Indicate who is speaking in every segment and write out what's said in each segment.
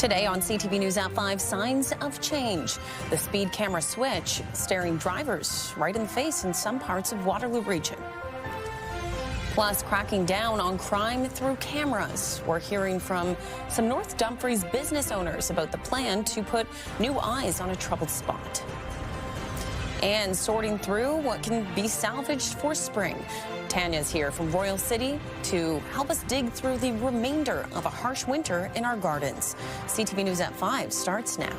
Speaker 1: Today on CTV News at 5, signs of change. The speed camera switch staring drivers right in the face in some parts of Waterloo region. Plus, cracking down on crime through cameras. We're hearing from some North Dumfries business owners about the plan to put new eyes on a troubled spot. And sorting through what can be salvaged for spring. Tanya's here from Royal City to help us dig through the remainder of a harsh winter in our gardens. CTV News at 5 starts now.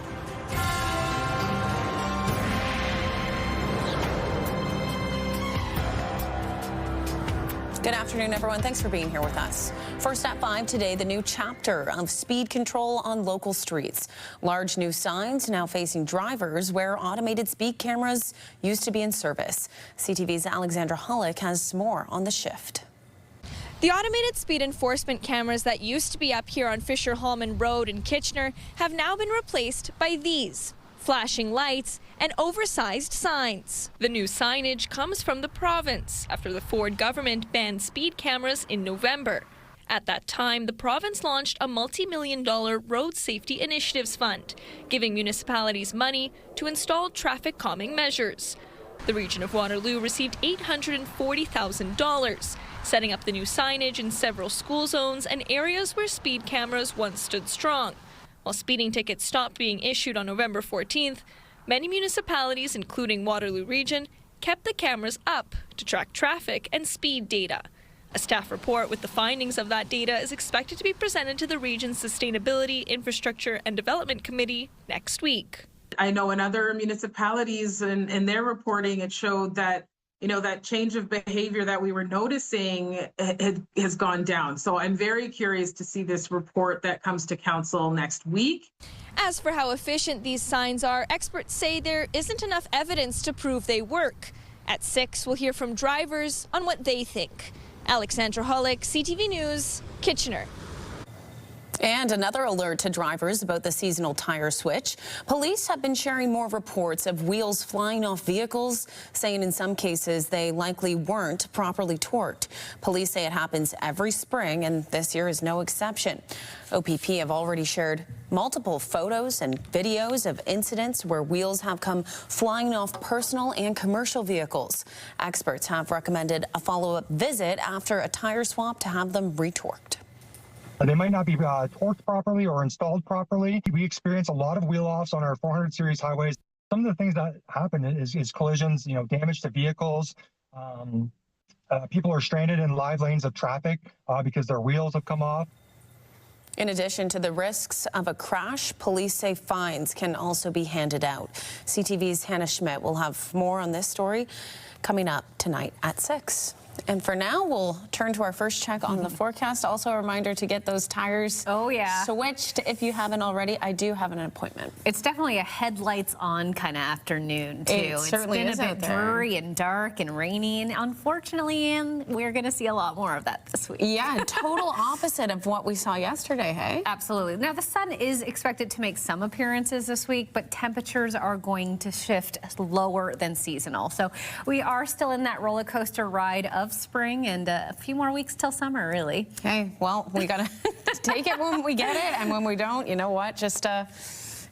Speaker 1: Good afternoon, everyone. Thanks for being here with us. First at 5 today, the new chapter of speed control on local streets. Large new signs now facing drivers where automated speed cameras used to be in service. CTV's Alexandra Hollick has more on the shift.
Speaker 2: The automated speed enforcement cameras that used to be up here on Fisher-Hallman Road in Kitchener have now been replaced by these. Flashing lights and oversized signs. The new signage comes from the province after the Ford government banned speed cameras in November. At that time, the province launched a multi-million-dollar road safety initiatives fund, giving municipalities money to install traffic calming measures. The region of Waterloo received $840,000, setting up the new signage in several school zones and areas where speed cameras once stood strong. While speeding tickets stopped being issued on November 14th, many municipalities, including Waterloo Region, kept the cameras up to track traffic and speed data. A staff report with the findings of that data is expected to be presented to the region's Sustainability, Infrastructure and Development Committee next week.
Speaker 3: I know in other municipalities and in their reporting, it showed that that change of behavior that we were noticing has gone down. So I'm very curious to see this report that comes to council next week.
Speaker 2: As for how efficient these signs are, experts say there isn't enough evidence to prove they work. At 6, we'll hear from drivers on what they think. Alexandra Hollick, CTV News, Kitchener.
Speaker 1: And another alert to drivers about the seasonal tire switch. Police have been sharing more reports of wheels flying off vehicles, saying in some cases they likely weren't properly torqued. Police say it happens every spring, and this year is no exception. OPP have already shared multiple photos and videos of incidents where wheels have come flying off personal and commercial vehicles. Experts have recommended a follow-up visit after a tire swap to have them retorqued.
Speaker 4: They might not be torqued properly or installed properly. We experience a lot of wheel-offs on our 400 series highways. Some of the things that happen is collisions, damage to vehicles. People are stranded in live lanes of traffic because their wheels have come off.
Speaker 1: In addition to the risks of a crash, police say fines can also be handed out. CTV's Hannah Schmidt will have more on this story coming up tonight at 6. And for now, we'll turn to our first check on the forecast. Also a reminder to get those tires switched if you haven't already. I do have an appointment.
Speaker 5: It's definitely a headlights on kind of afternoon, too.
Speaker 1: It's certainly
Speaker 5: been a bit dreary and dark and rainy, and unfortunately, we're going to see a lot more of that this week.
Speaker 1: Yeah, total opposite of what we saw yesterday, hey?
Speaker 5: Absolutely. Now, the sun is expected to make some appearances this week, but temperatures are going to shift lower than seasonal. So we are still in that roller coaster ride of spring and a few more weeks till summer, really.
Speaker 1: Okay, well, we got to take it when we get it, and when we don't, you know what, just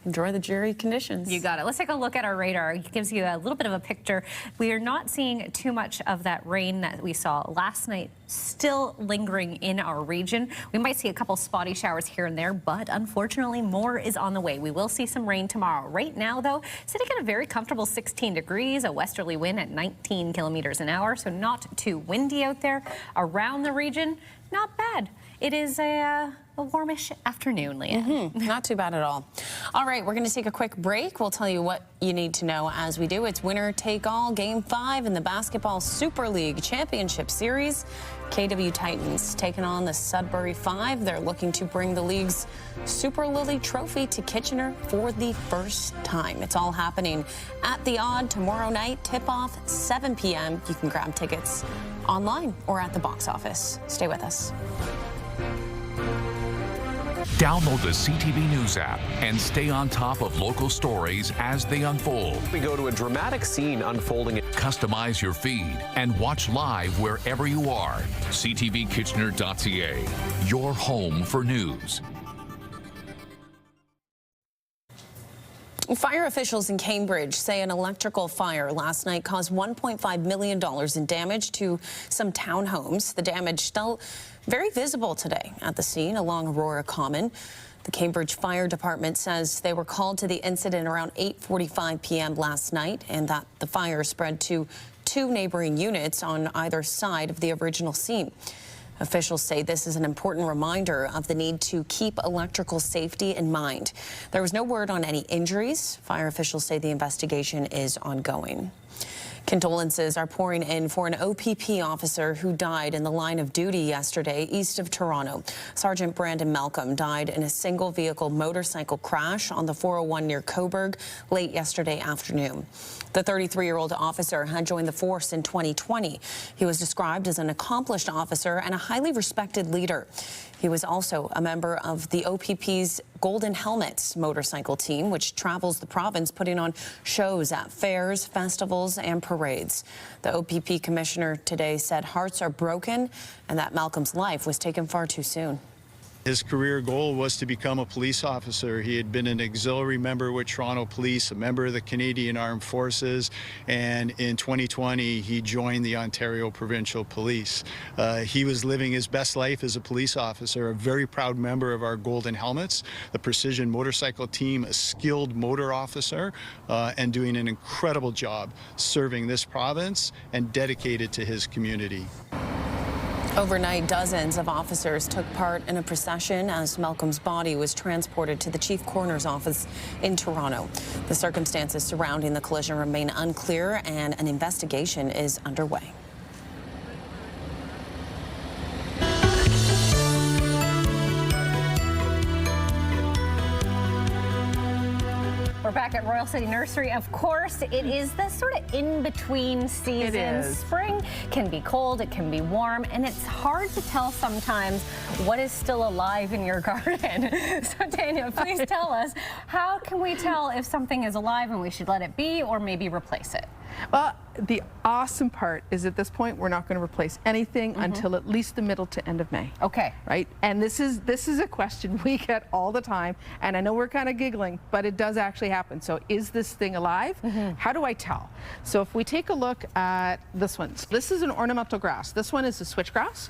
Speaker 1: enjoy the dreary conditions.
Speaker 5: You got it. Let's take a look at our radar. It gives you a little bit of a picture. We are not seeing too much of that rain that we saw last night still lingering in our region. We might see a couple spotty showers here and there, but unfortunately more is on the way. We will see some rain tomorrow. Right now, though, sitting at a very comfortable 16 degrees, a westerly wind at 19 kilometers an hour, so not too windy out there. Around the region, not bad. It is a warmish afternoon, Leah.
Speaker 1: Not too bad at all. All right, we're going to take a quick break. We'll tell you what you need to know as we do. It's winner take all, Game 5 in the Basketball Super League Championship Series. KW Titans taking on the Sudbury 5. They're looking to bring the league's Super Lily Trophy to Kitchener for the first time. It's all happening at the Odd tomorrow night. Tip-off 7 p.m. You can grab tickets online or at the box office. Stay with us.
Speaker 6: Download the CTV News app and stay on top of local stories as they unfold.
Speaker 7: We go to a dramatic scene unfolding.
Speaker 6: Customize your feed and watch live wherever you are. CTVKitchener.ca, your home for news.
Speaker 1: Fire officials in Cambridge say an electrical fire last night caused $1.5 million in damage to some townhomes. The damage still very visible today at the scene along Aurora Common. The Cambridge Fire Department says they were called to the incident around 8:45 p.m. last night and that the fire spread to 2 neighboring units on either side of the original scene. Officials say this is an important reminder of the need to keep electrical safety in mind. There was no word on any injuries. Fire officials say the investigation is ongoing. Condolences are pouring in for an OPP officer who died in the line of duty yesterday east of Toronto. Sergeant Brandon Malcolm died in a single vehicle motorcycle crash on the 401 near Coburg late yesterday afternoon. The 33-year-old officer had joined the force in 2020. He was described as an accomplished officer and a highly respected leader. He was also a member of the OPP's Golden Helmets motorcycle team, which travels the province putting on shows at fairs, festivals, and parades. The OPP commissioner today said hearts are broken and that Malcolm's life was taken far too soon.
Speaker 8: His career goal was to become a police officer. He had been an auxiliary member with Toronto Police, a member of the Canadian Armed Forces, and in 2020 he joined the Ontario Provincial Police. He was living his best life as a police officer, a very proud member of our Golden Helmets, the Precision Motorcycle Team, a skilled motor officer, and doing an incredible job serving this province and dedicated to his community.
Speaker 1: Overnight, dozens of officers took part in a procession as Malcolm's body was transported to the chief coroner's office in Toronto. The circumstances surrounding the collision remain unclear and an investigation is underway.
Speaker 5: We're back at Royal City Nursery. Of course, it is the sort of in-between season. Spring can be cold, it can be warm, and it's hard to tell sometimes what is still alive in your garden. So, Tanya, please tell us, how can we tell if something is alive and we should let it be or maybe replace it?
Speaker 9: Well, the awesome part is at this point we're not going to replace anything until at least the middle to end of May.
Speaker 5: Okay.
Speaker 9: Right? And this is a question we get all the time, and I know we're kind of giggling, but it does actually happen. So is this thing alive? How do I tell? So if we take a look at this one. This is an ornamental grass. This one is a switchgrass.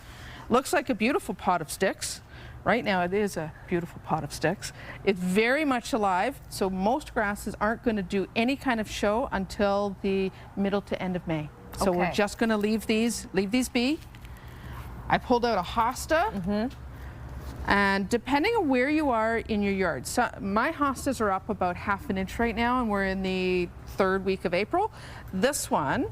Speaker 9: Looks like a beautiful pot of sticks. Right now it is a beautiful pot of sticks. It's very much alive, so most grasses aren't going to do any kind of show until the middle to end of May. So we're just going to leave these be. I pulled out a hosta, and depending on where you are in your yard, so my hostas are up about ½ an inch right now, and we're in the 3rd week of April. This one,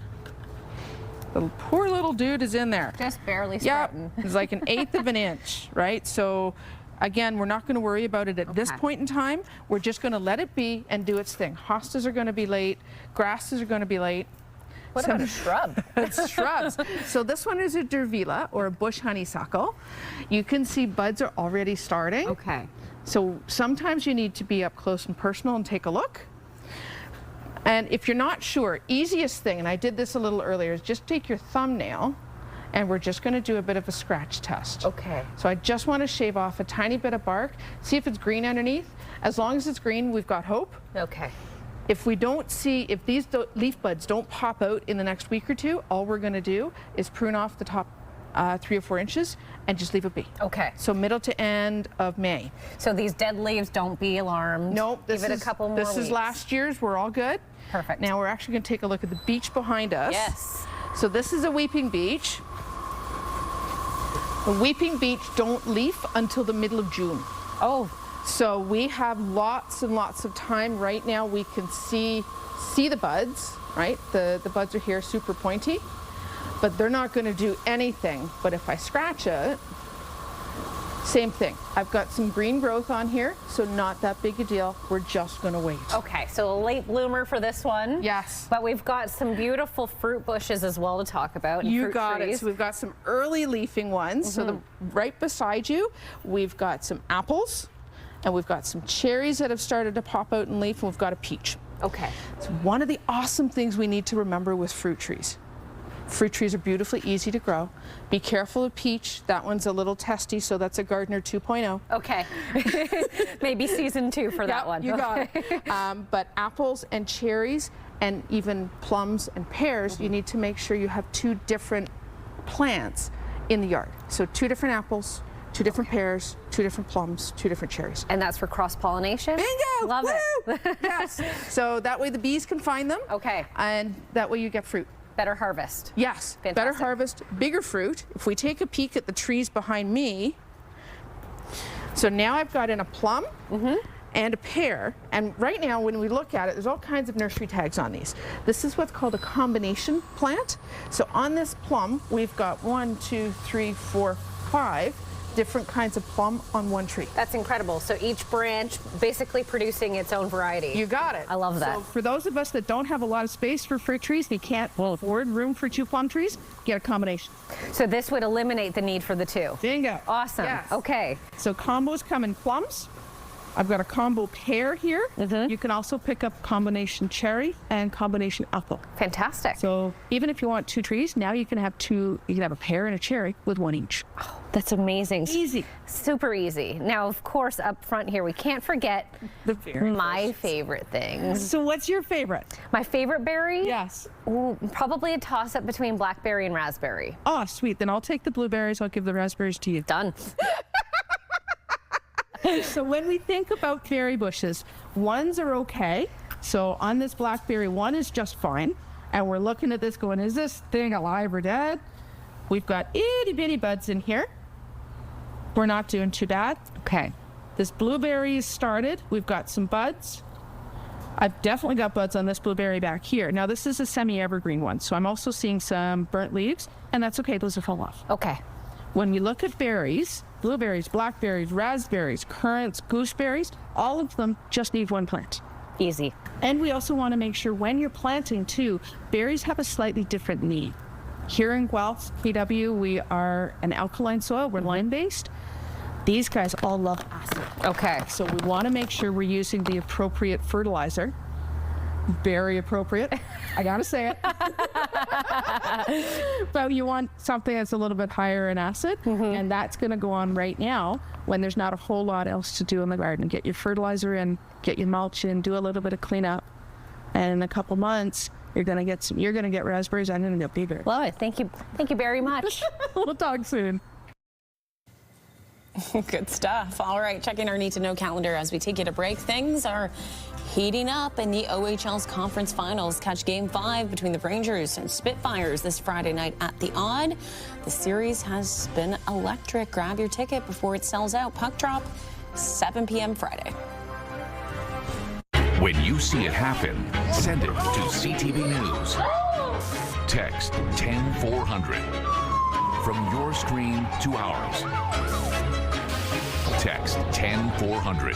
Speaker 9: the poor little dude is in there.
Speaker 5: Just barely sprouting.
Speaker 9: Yep, it's like an 1/8 of an inch, right? So again, we're not going to worry about it at this point in time. We're just going to let it be and do its thing. Hostas are going to be late. Grasses are going to be late.
Speaker 5: What about a shrub?
Speaker 9: It's shrubs. So this one is a dervila, or a bush honeysuckle. You can see buds are already starting.
Speaker 5: Okay.
Speaker 9: So sometimes you need to be up close and personal and take a look. And if you're not sure, easiest thing, and I did this a little earlier, is just take your thumbnail and we're just going to do a bit of a scratch test.
Speaker 5: Okay.
Speaker 9: So I just want to shave off a tiny bit of bark, see if it's green underneath. As long as it's green, we've got hope.
Speaker 5: Okay.
Speaker 9: If we don't see, if these leaf buds don't pop out in the next week or two, all we're going to do is prune off the top 3 or 4 inches and just leave it be.
Speaker 5: Okay.
Speaker 9: So middle to end of May.
Speaker 5: So these dead leaves, don't be alarmed.
Speaker 9: Nope.
Speaker 5: Give it a couple more weeks.
Speaker 9: This is last year's. We're all good.
Speaker 5: Perfect.
Speaker 9: Now we're actually going to take a look at the beech behind us.
Speaker 5: Yes.
Speaker 9: So this is a weeping beech. The weeping beech don't leaf until the middle of June.
Speaker 5: Oh.
Speaker 9: So we have lots and lots of time. Right now we can see the buds, right? The buds are here, super pointy, but they're not going to do anything. But if I scratch it, same thing. I've got some green growth on here, so not that big a deal. We're just going to wait.
Speaker 5: Okay, so a late bloomer for this one.
Speaker 9: Yes.
Speaker 5: But we've got some beautiful fruit bushes as well to talk about.
Speaker 9: You got it. So we've got some early leafing ones. So right beside you, we've got some apples, and we've got some cherries that have started to pop out and leaf, and we've got a peach.
Speaker 5: Okay.
Speaker 9: So one of the awesome things we need to remember with fruit trees, Fruit trees are beautifully easy to grow. Be careful of peach. That one's a little testy, so that's a gardener 2.0.
Speaker 5: Okay. Maybe season 2 for that one.
Speaker 9: You got it. But apples and cherries and even plums and pears, you need to make sure you have 2 different plants in the yard. So 2 different apples, 2 different pears, 2 different plums, 2 different cherries.
Speaker 5: And that's for cross-pollination?
Speaker 9: Bingo!
Speaker 5: Love
Speaker 9: Woo!
Speaker 5: it.
Speaker 9: Yes. So that way the bees can find them.
Speaker 5: Okay.
Speaker 9: And that way you get fruit.
Speaker 5: Better harvest.
Speaker 9: Yes.
Speaker 5: Fantastic.
Speaker 9: Better harvest, bigger fruit. If we take a peek at the trees behind me, so now I've got in a plum and a pear. And right now when we look at it, there's all kinds of nursery tags on these. This is what's called a combination plant. So on this plum, we've got 1, 2, 3, 4, 5 different kinds of plum on one tree.
Speaker 5: That's incredible. So each branch basically producing its own variety.
Speaker 9: You got it.
Speaker 5: I love that.
Speaker 9: So for those of us that don't have a lot of space for fruit trees, we can't afford room for 2 plum trees, get a combination.
Speaker 5: So this would eliminate the need for the 2.
Speaker 9: Bingo.
Speaker 5: Awesome.
Speaker 9: Yes.
Speaker 5: Okay.
Speaker 9: So combos come in plums. I've got a combo pear here. You can also pick up combination cherry and combination apple.
Speaker 5: Fantastic.
Speaker 9: So even if you want 2 trees, now you can have 2, you can have a pear and a cherry with 1 each.
Speaker 5: Oh, that's amazing.
Speaker 9: Easy.
Speaker 5: Super easy. Now, of course, up front here, we can't forget my favorite things.
Speaker 9: So what's your favorite?
Speaker 5: My favorite berry?
Speaker 9: Yes.
Speaker 5: Ooh, probably a toss-up between blackberry and raspberry.
Speaker 9: Oh, sweet. Then I'll take the blueberries. I'll give the raspberries to you.
Speaker 5: Done.
Speaker 9: So when we think about berry bushes, ones are okay. So on this blackberry, 1 is just fine. And we're looking at this going, is this thing alive or dead? We've got itty bitty buds in here. We're not doing too bad.
Speaker 5: Okay.
Speaker 9: This blueberry is started. We've got some buds. I've definitely got buds on this blueberry back here. Now this is a semi-evergreen one. So I'm also seeing some burnt leaves, and that's okay. Those will fall off.
Speaker 5: Okay.
Speaker 9: When we look at berries, blueberries, blackberries, raspberries, currants, gooseberries, all of them just need 1 plant.
Speaker 5: Easy.
Speaker 9: And we also want to make sure when you're planting too, berries have a slightly different need. Here in Guelph, PW, we are an alkaline soil, we're lime-based. These guys all love acid.
Speaker 5: Okay.
Speaker 9: So we want to make sure we're using the appropriate fertilizer. Very appropriate. I gotta say it. But you want something that's a little bit higher in acid, and that's going to go on right now when there's not a whole lot else to do in the garden. Get your fertilizer in, get your mulch in, do a little bit of cleanup, and in a couple months you're going to get some. You're going to get raspberries. I'm going to get blueberries.
Speaker 5: Love it. Thank you very much.
Speaker 9: We'll talk soon.
Speaker 1: Good stuff. All right, checking our need to know calendar as we take you to break. Things are heating up in the OHL's conference finals. Catch Game 5 between the Rangers and Spitfires this Friday night at the Odd. The series has been electric. Grab your ticket before it sells out. Puck drop 7 p.m. Friday.
Speaker 6: When you see it happen, send it to CTV News. Text 10400. From your screen to ours. Text 10400.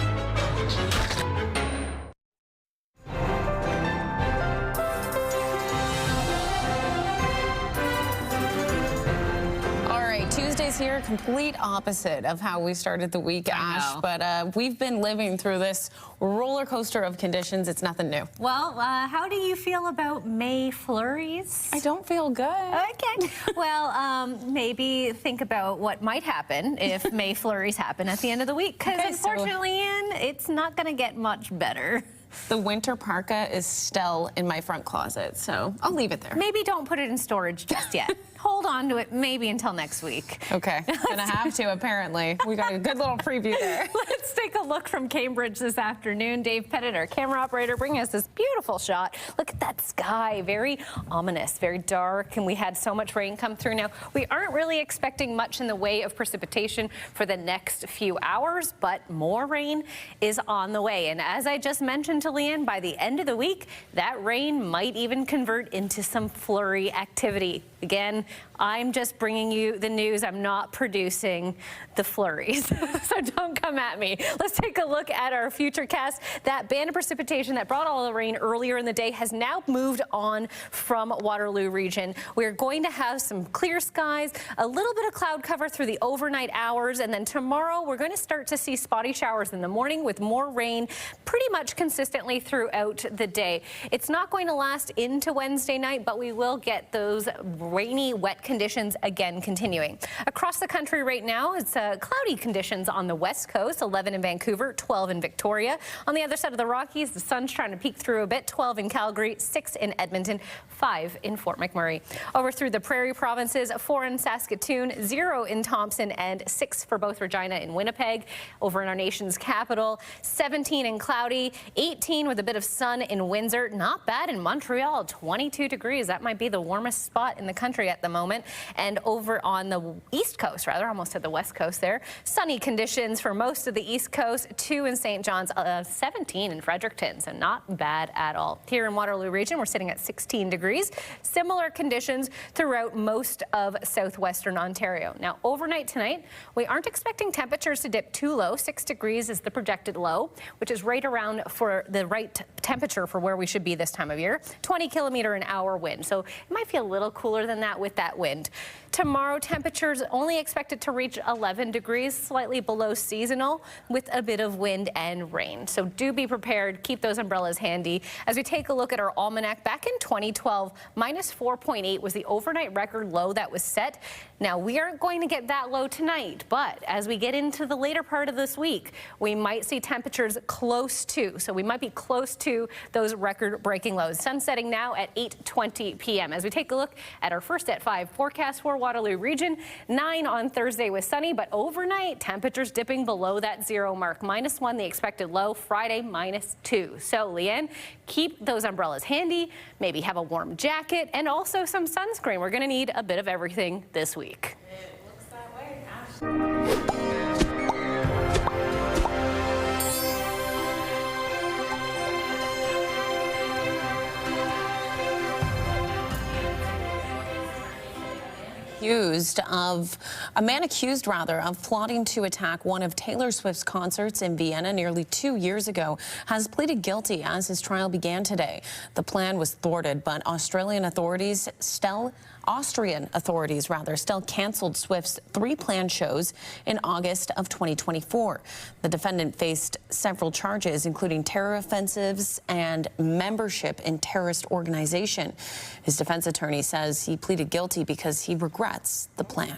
Speaker 1: Tuesday's here, complete opposite of how we started the week, Ash. But we've been living through this roller coaster of conditions. It's nothing new.
Speaker 5: Well, how do you feel about May flurries?
Speaker 1: I don't feel good.
Speaker 5: Okay. Well, maybe think about what might happen if May flurries happen at the end of the week. Because unfortunately, Ian, it's not going to get much better.
Speaker 1: The winter parka is still in my front closet, so I'll leave it there.
Speaker 5: Maybe don't put it in storage just yet. Hold on to it maybe until next week.
Speaker 1: Okay, gonna have to apparently. We got a good little preview there.
Speaker 5: Let's take a look from Cambridge this afternoon. Dave Pettit, our camera operator, bringing us this beautiful shot. Look at that sky, very ominous, very dark, and we had so much rain come through. Now, we aren't really expecting much in the way of precipitation for the next few hours, but more rain is on the way. And as I just mentioned to Leanne, by the end of the week, that rain might even convert into some flurry activity. Again, I'm just bringing you the news. I'm not producing the flurries, so don't come at me. Let's take a look at our futurecast. That band of precipitation that brought all the rain earlier in the day has now moved on from Waterloo region. We're going to have some clear skies, a little bit of cloud cover through the overnight hours, and then tomorrow we're going to start to see spotty showers in the morning with more rain pretty much consistently throughout the day. It's not going to last into Wednesday night, but we will get those rainy, wet conditions again continuing. Across the country right now, it's cloudy conditions on the west coast, 11 in Vancouver, 12 in Victoria. On the other side of the Rockies, the sun's trying to peek through a bit, 12 in Calgary, 6 in Edmonton, 5 in Fort McMurray. Over through the prairie provinces, 4 in Saskatoon, 0 in Thompson, and 6 for both Regina and Winnipeg. Over in our nation's capital, 17 in cloudy, 18 with a bit of sun in Windsor. Not bad in Montreal, 22 degrees. That might be the warmest spot in the country at the moment. And over on the east coast, rather, almost at the west coast there, sunny conditions for most of the east coast, 2 in St. John's, 17 in Fredericton, so not bad at all. Here in Waterloo region, we're sitting at 16 degrees. Similar conditions throughout most of southwestern Ontario. Now, overnight tonight, we aren't expecting temperatures to dip too low. 6 degrees is the projected low, which is right around for the right temperature for where we should be this time of year. 20-kilometer-an-hour wind, so it might feel a little cooler than that with that wind. Tomorrow, temperatures only expected to reach 11 degrees, slightly below seasonal, with a bit of wind and rain. So do be prepared. Keep those umbrellas handy. As we take a look at our almanac, back in 2012, minus 4.8 was the overnight record low that was set. Now, we aren't going to get that low tonight, but as we get into the later part of this week, we might see temperatures close to. So we might be close to those record-breaking lows. Sun setting now at 8:20 p.m. As we take a look at our first at 5 forecast for Waterloo region, 9 on Thursday with sunny, but overnight temperatures dipping below that 0 mark. -1 the expected low. Friday -2. So Leanne, keep those umbrellas handy, maybe have a warm jacket, and also some sunscreen. We're going to need a bit of everything this week.
Speaker 1: It looks that way, Ashley. A man accused of plotting to attack one of Taylor Swift's concerts in Vienna nearly 2 years ago has pleaded guilty as his trial began today. The plan was thwarted, but Austrian authorities still canceled Swift's 3 planned shows in August of 2024. The defendant faced several charges, including terror offensives and membership in terrorist organization. His defense attorney says he pleaded guilty because he regrets the plan.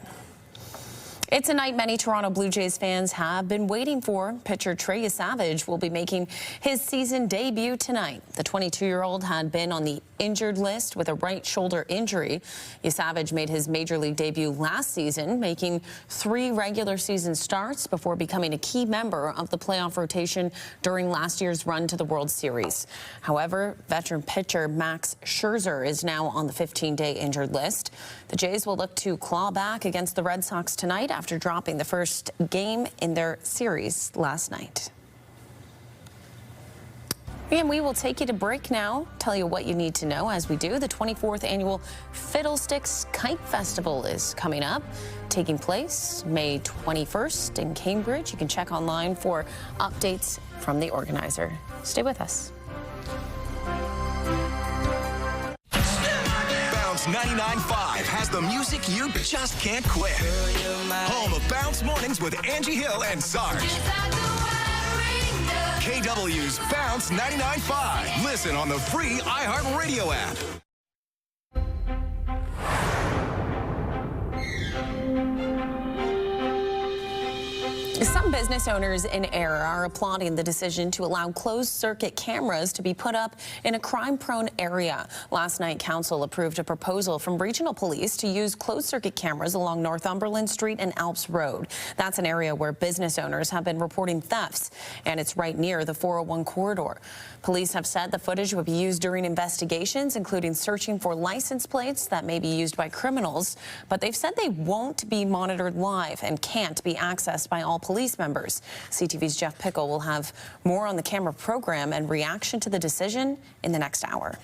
Speaker 1: It's a night many Toronto Blue Jays fans have been waiting for. Pitcher Trey Savage will be making his season debut tonight. The 22-year-old had been on the injured list with a right shoulder injury. Savage made his major league debut last season, making 3 regular season starts before becoming a key member of the playoff rotation during last year's run to the World Series. However, veteran pitcher Max Scherzer is now on the 15-day injured list. The Jays will look to claw back against the Red Sox tonight after dropping the first game in their series last night. And we will take you to break now, tell you what you need to know as we do. The 24th annual Fiddlesticks Kite Festival is coming up, taking place May 21st in Cambridge. You can check online for updates from the organizer. Stay with us.
Speaker 10: 99.5 has the music you just can't quit. Home of Bounce Mornings with Angie Hill and Sarge. KW's Bounce 99.5. Listen on the free iHeartRadio app.
Speaker 1: Some business owners in Ayr are applauding the decision to allow closed-circuit cameras to be put up in a crime-prone area. Last night, council approved a proposal from regional police to use closed-circuit cameras along Northumberland Street and Alps Road. That's an area where business owners have been reporting thefts, and it's right near the 401 corridor. Police have said the footage would be used during investigations, including searching for license plates that may be used by criminals, but they've said they won't be monitored live and can't be accessed by all police members. CTV's Jeff Pickle will have more on the camera program and reaction to the decision in the next hour.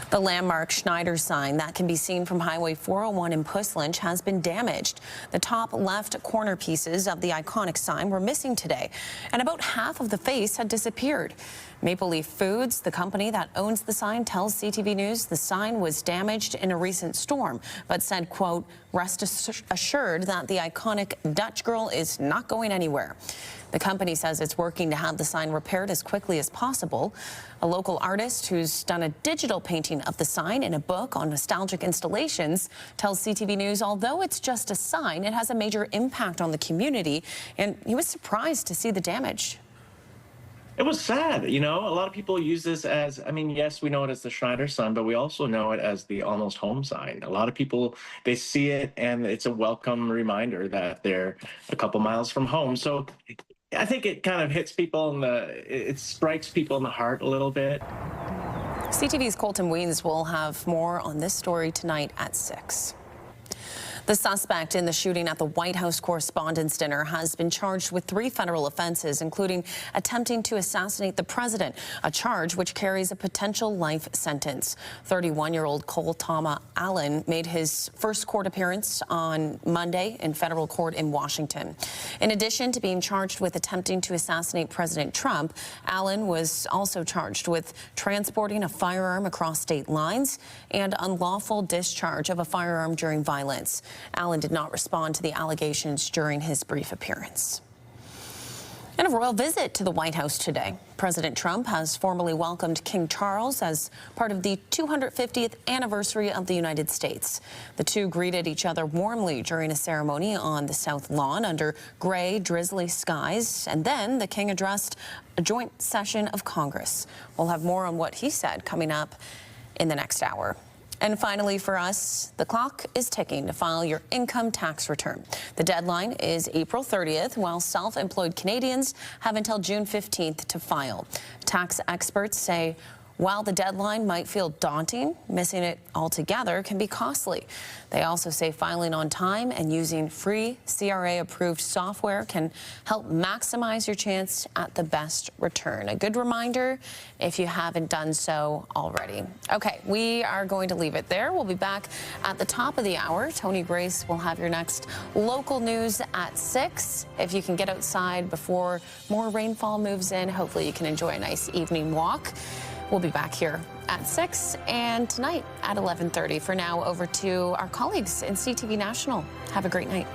Speaker 1: The landmark Schneider sign that can be seen from Highway 401 in Puss Lynch has been damaged. The top left corner pieces of the iconic sign were missing today, and about half of the face had disappeared. Maple Leaf Foods, the company that owns the sign, tells CTV News the sign was damaged in a recent storm, but said, quote, "Rest assured that the iconic Dutch girl is not going anywhere." The company says it's working to have the sign repaired as quickly as possible. A local artist who's done a digital painting of the sign in a book on nostalgic installations tells CTV News although it's just a sign, it has a major impact on the community, and he was surprised to see the damage.
Speaker 11: It was sad, you know. A lot of people use this as, I mean, yes, we know it as the Schneider sign, but we also know it as the almost home sign. A lot of people, they see it and it's a welcome reminder that they're a couple miles from home. So I think it kind of hits people it strikes people in the heart a little bit.
Speaker 1: CTV's Colton Weens will have more on this story tonight at 6. The suspect in the shooting at the White House Correspondents' Dinner has been charged with 3 federal offenses, including attempting to assassinate the president, a charge which carries a potential life sentence. 31-year-old Cole Tama Allen made his first court appearance on Monday in federal court in Washington. In addition to being charged with attempting to assassinate President Trump, Allen was also charged with transporting a firearm across state lines and unlawful discharge of a firearm during violence. Allen did not respond to the allegations during his brief appearance. And a royal visit to the White House today. President Trump has formally welcomed King Charles as part of the 250th anniversary of the United States. The two greeted each other warmly during a ceremony on the South Lawn under gray, drizzly skies. And then the king addressed a joint session of Congress. We'll have more on what he said coming up in the next hour. And finally for us, the clock is ticking to file your income tax return. The deadline is April 30th, while self-employed Canadians have until June 15th to file. Tax experts say while the deadline might feel daunting, missing it altogether can be costly. They also say filing on time and using free CRA-approved software can help maximize your chance at the best return. A good reminder if you haven't done so already. Okay, we are going to leave it there. We'll be back at the top of the hour. Tony Grace will have your next local news at 6. If you can get outside before more rainfall moves in, hopefully you can enjoy a nice evening walk. We'll be back here at 6 and tonight at 11:30. For now, over to our colleagues in CTV National. Have a great night.